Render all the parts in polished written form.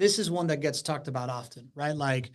this is one that gets talked about often, right? Like,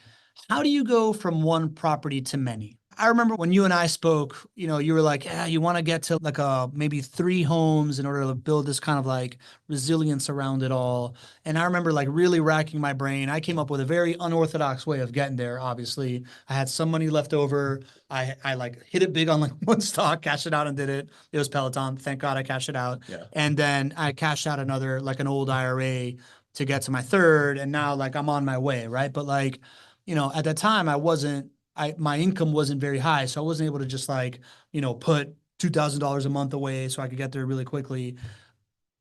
how do you go from one property to many? I remember when you and I spoke, you were like, yeah, you want to get to like maybe 3 homes in order to build this kind of like resilience around it all. And I remember like really racking my brain. I came up with a very unorthodox way of getting there. Obviously, I had some money left over. I like hit it big on like one stock, cashed it out and did it. It was Peloton. Thank God I cashed it out. Yeah. And then I cashed out another, like an old IRA to get to my third. And now like I'm on my way. Right. But like, at that time my income wasn't very high. So I wasn't able to just like, put $2,000 a month away so I could get there really quickly.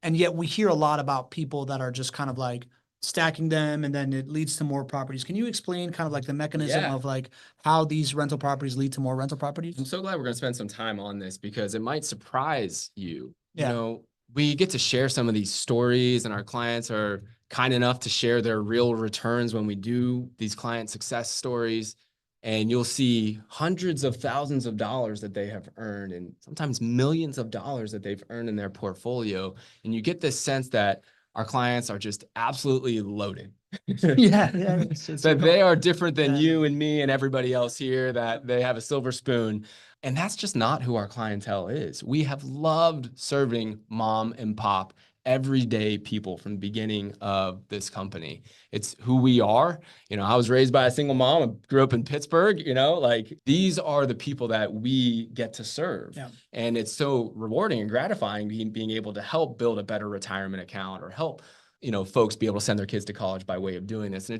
And yet we hear a lot about people that are just kind of like stacking them and then it leads to more properties. Can you explain kind of like the mechanism Yeah. of like how these rental properties lead to more rental I'm properties? so glad we're going to spend some time on this because it might surprise you. Yeah. We get to share some of these stories, and our clients are kind enough to share their real returns when we do these client success stories. And you'll see hundreds of thousands of dollars that they have earned, and sometimes millions of dollars that they've earned in their portfolio. And you get this sense that our clients are just absolutely loaded. Yeah. It's That they are different than Yeah. you and me and everybody else here, that they have a silver spoon. And that's just not who our clientele is. We have loved serving mom and pop, everyday people from the beginning of this company. It's who we are. I was raised by a single mom. I grew up in Pittsburgh. Like, these are the people that we get to serve. Yeah. And it's so rewarding and gratifying being able to help build a better retirement account, or help folks be able to send their kids to college by way of doing this. And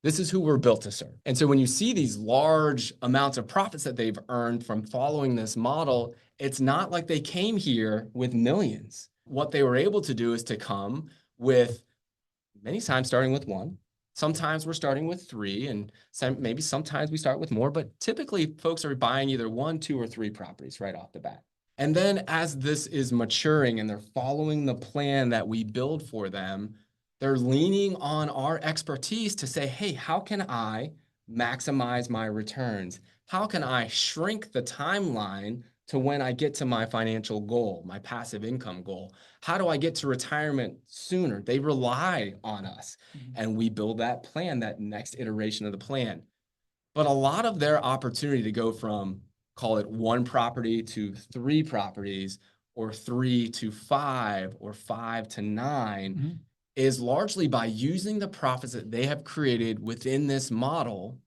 this is who we're built to serve. And so when you see these large amounts of profits that they've earned from following this model, it's not like they came here with millions. What they were able to do is to come with, many times starting with one. Sometimes we're starting with 3, and maybe sometimes we start with more, but typically folks are buying either 1, 2, or 3 properties right off the bat. And then as this is maturing and they're following the plan that we build for them, they're leaning on our expertise to say, hey, how can I maximize my returns? How can I shrink the timeline to when I get to my financial goal, my passive income goal? How do I get to retirement sooner? They rely on us, and we build that plan, that next iteration of the plan. But a lot of their opportunity to go from, call it 1 property to 3 properties, or 3 to 5, or 5 to 9, is largely by using the profits that they have created within this model,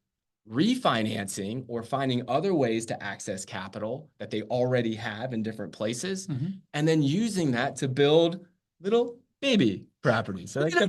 refinancing or finding other ways to access capital that they already have in different places, and then using that to build little baby properties. So like the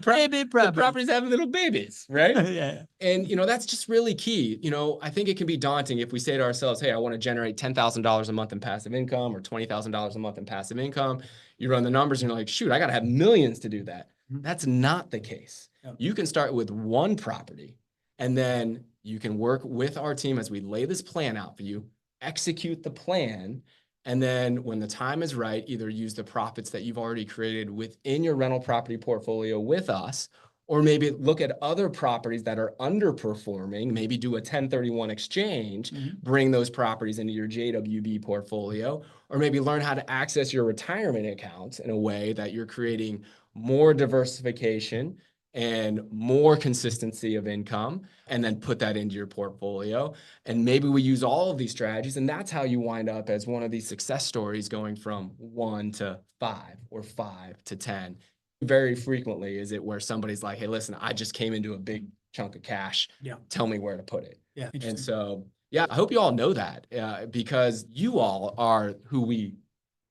properties have little babies, right? Yeah. And that's just really key. I think it can be daunting if we say to ourselves, hey, I want to generate $10,000 a month in passive income, or $20,000 a month in passive income. You run the numbers and you're like, shoot, I got to have millions to do that. That's not the case. You can start with 1 property, and then you can work with our team as we lay this plan out for you, execute the plan, and then when the time is right, either use the profits that you've already created within your rental property portfolio with us, or maybe look at other properties that are underperforming, maybe do a 1031 exchange, bring those properties into your JWB portfolio, or maybe learn how to access your retirement accounts in a way that you're creating more diversification and more consistency of income, and then put that into your portfolio. And maybe we use all of these strategies, and that's how you wind up as one of these success stories, going from 1 to 5, or 5 to 10. Very frequently is it where somebody's like, hey, listen, I just came into a big chunk of cash. Yeah. Tell me where to put it. Yeah. And so, I hope you all know that, because you all are who we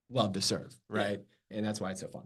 love to serve, right? And that's why it's so fun.